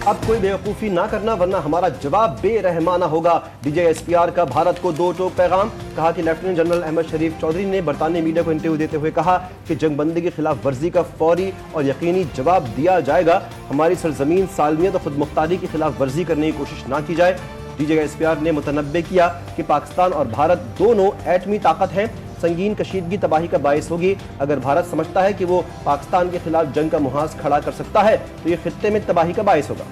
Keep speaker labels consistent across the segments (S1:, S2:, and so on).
S1: اب کوئی بیوقوفی نہ کرنا ورنہ ہمارا جواب بے رحمانہ ہوگا۔ DGISPR کا بھارت کو دو ٹوک پیغام۔ کہا کہ لیفٹیننٹ جنرل احمد شریف چودھری نے برطانوی میڈیا کو انٹرویو دیتے ہوئے کہا کہ جنگ بندی کی خلاف ورزی کا فوری اور یقینی جواب دیا جائے گا۔ ہماری سرزمین سالمیت اور خود مختاری کی خلاف ورزی کرنے کی کوشش نہ کی جائے۔ DGISPR نے متنبع کیا کہ پاکستان اور بھارت دونوں ایٹمی طاقت ہیں، سنگین کشیدگی تباہی کا باعث ہوگی۔ اگر بھارت سمجھتا ہے کہ وہ پاکستان کے خلاف جنگ کا محاذ کھڑا کر سکتا ہے تو یہ خطے میں تباہی کا باعث ہوگا۔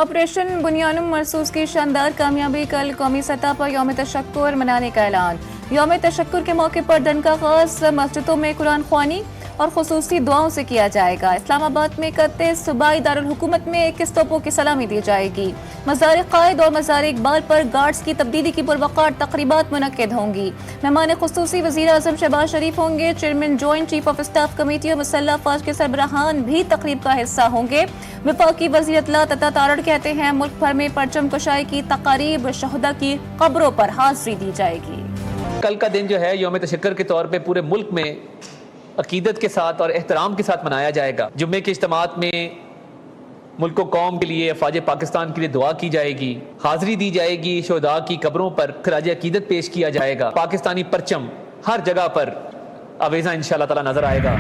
S2: آپریشن بنیانم مرسوس کی شاندار کامیابی، کل قومی سطح پر یوم تشکر منانے کا اعلان۔ یوم تشکر کے موقع پر دن کا آغاز مسجدوں میں قرآن خوانی اور خصوصی دعاؤں سے کیا جائے گا۔ اسلام آباد میں 31 صوبائی دارالحکومت میں 21 توپوں کی سلامی دی جائے گی۔ مزار قائد اور مزار اقبال پر گارڈز کی تبدیلی کی پروقار تقریبات منعقد ہوں گی۔ مہمان خصوصی وزیر اعظم شہباز شریف ہوں گے۔ Chairman joint chief of staff committee اور مسلح افواج کے سربراہان بھی تقریب کا حصہ ہوں گے۔ وفاقی وزیر اطلاعات عطا تارڑ کہتے ہیں ملک بھر میں پرچم کشائی کی تقاریب، شہداء کی قبروں پر حاضری دی جائے گی۔
S3: کل کا دن جو ہے یوم تشکر کے طور پہ پورے ملک میں عقیدت کے ساتھ اور احترام کے ساتھ منایا جائے گا۔ جمعے کے اجتماعات میں ملک و قوم کے لیے، افواج پاکستان کے لیے دعا کی جائے گی، حاضری دی جائے گی، شہداء کی قبروں پر خراج عقیدت پیش کیا جائے گا۔ پاکستانی پرچم ہر جگہ پر آویزاں انشاءاللہ تعالی نظر آئے گا۔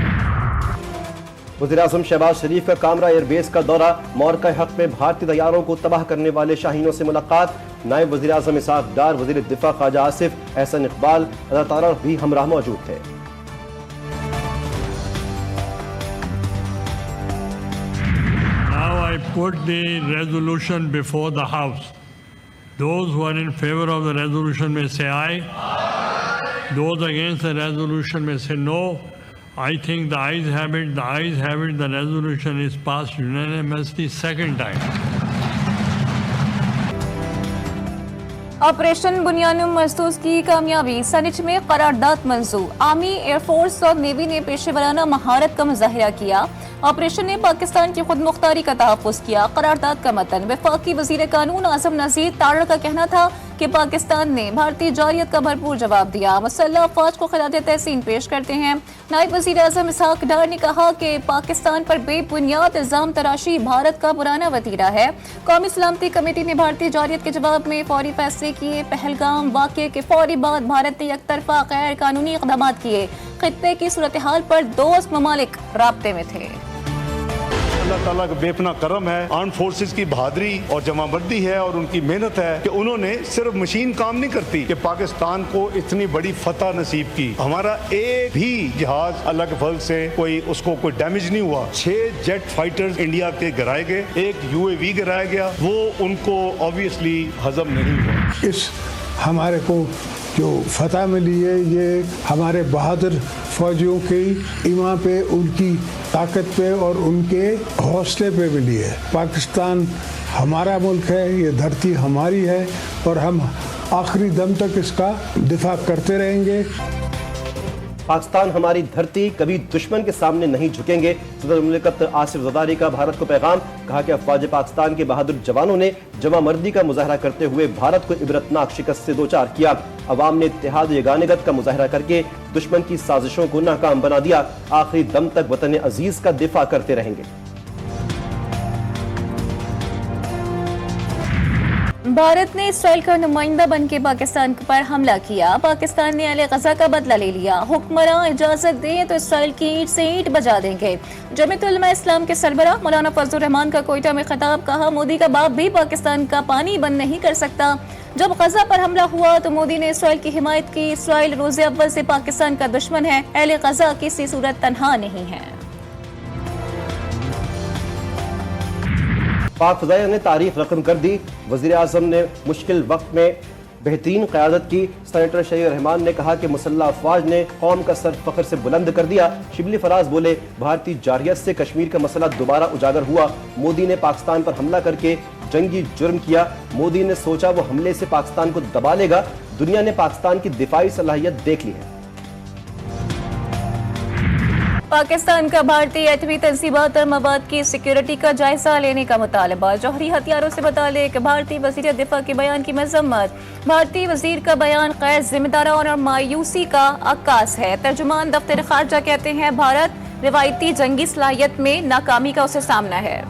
S1: وزیراعظم شہباز شریف کا کامرا ایئر بیس کا دورہ، مورکہ حق میں بھارتی طیاروں کو تباہ کرنے والے شاہینوں سے ملاقات۔ نائب وزیراعظم اسحاق ڈار، وزیر دفاع خواجہ آصف، احسن اقبال، عطا تارڑ بھی ہمراہ موجود تھے۔
S4: I put the resolution before the House. Those who are in favor of the resolution may say aye. Those against the resolution may say no. I think the ayes have it. The ayes have it. The resolution is passed unanimously second time.
S2: Operation Bunyanum Marsoos کی کامیابی، senate میں قرارداد منظور۔ Army, air force اور navy نے پیشے ورانہ مہارت کا مظاہرہ کیا۔ آپریشن نے پاکستان کی خود مختاری کا تحفظ کیا۔ قرارداد کا متن، وفاقی وزیر قانون اعظم نذیر تارڑ کا کہنا تھا کہ پاکستان نے بھارتی جارحیت کا بھرپور جواب دیا۔ مسلح افواج کو خراج تحسین پیش کرتے ہیں۔ نائب وزیر اعظم اسحاق ڈار نے کہا کہ پاکستان پر بے بنیاد الزام تراشی بھارت کا پرانا وتیرہ ہے۔ قومی سلامتی کمیٹی نے بھارتی جارحیت کے جواب میں فوری فیصلے کیے۔ پہلگام واقعے کے فوری بعد بھارت نے یک طرفہ غیر قانونی اقدامات کیے۔ خطے کی صورتحال پر دوست ممالک رابطے میں تھے۔
S5: اللہ تعالیٰ کا بے پناہ کرم ہے، آرم فورسز کی بہادری اور جمع بندی ہے اور ان کی محنت ہے کہ انہوں نے صرف مشین کام نہیں کرتی کہ پاکستان کو اتنی بڑی فتح نصیب کی۔ ہمارا ایک بھی جہاز اللہ کے فضل سے اس کو کوئی ڈیمیج نہیں ہوا۔ 6 جیٹ فائٹرز انڈیا کے گرائے گئے، ایک UAV گرایا گیا، وہ ان کو آبویسلی ہضم نہیں ہوا۔
S6: اس ہمارے کو جو فتح ملی ہے یہ ہمارے بہادر فوجیوں کی ایمان پہ، ان کی طاقت پہ اور ان کے حوصلے پہ ملی ہے۔ پاکستان ہمارا ملک ہے، یہ دھرتی ہماری ہے اور ہم آخری دم تک اس کا دفاع کرتے رہیں گے۔
S1: پاکستان ہماری دھرتی، کبھی دشمن کے سامنے نہیں جھکیں گے۔ صدر مملکت آصف زرداری کا بھارت کو پیغام، کہا کہ افواج پاکستان کے بہادر جوانوں نے جمع مردی کا مظاہرہ کرتے ہوئے بھارت کو عبرتناک شکست سے دوچار کیا۔ عوام نے اتحاد و یگانگت کا مظاہرہ کر کے دشمن کی سازشوں کو ناکام بنا دیا۔ آخری دم تک وطن عزیز کا دفاع کرتے رہیں گے۔
S2: بھارت نے اسرائیل کا نمائندہ بن کے پاکستان پر حملہ کیا۔ پاکستان نے اہل غزہ کا بدلہ لے لیا۔ حکمراں اجازت دیں تو اسرائیل کی اینٹ سے اینٹ بجا دیں گے۔ جمعیت علماء اسلام کے سربراہ مولانا فضل الرحمان کا کوئٹہ میں خطاب، کہا مودی کا باپ بھی پاکستان کا پانی بند نہیں کر سکتا۔ جب غزہ پر حملہ ہوا تو مودی نے اسرائیل کی حمایت کی۔ اسرائیل روز اول سے پاکستان کا دشمن ہے، اہل غزہ کسی صورت تنہا نہیں ہے۔
S1: پاک فضائیہ نے تاریخ رقم کر دی۔ وزیر اعظم نے مشکل وقت میں بہترین قیادت کی۔ سینیٹر شہید رحمان نے کہا کہ مسلح افواج نے قوم کا سر فخر سے بلند کر دیا۔ شبلی فراز بولے بھارتی جارحیت سے کشمیر کا مسئلہ دوبارہ اجاگر ہوا۔ مودی نے پاکستان پر حملہ کر کے جنگی جرم کیا۔ مودی نے سوچا وہ حملے سے پاکستان کو دبا لے گا۔ دنیا نے پاکستان کی دفاعی صلاحیت دیکھ لی ہے۔
S2: پاکستان کا بھارتی ایٹمی تنصیبات اور مواد کی سیکیورٹی کا جائزہ لینے کا مطالبہ۔ جوہری ہتھیاروں سے متعلق بھارتی وزیر دفاع کے بیان کی مذمت۔ بھارتی وزیر کا بیان غیر ذمہ دارانہ اور مایوسی کا عکاس ہے۔ ترجمان دفتر خارجہ کہتے ہیں بھارت روایتی جنگی صلاحیت میں ناکامی کا اسے سامنا ہے۔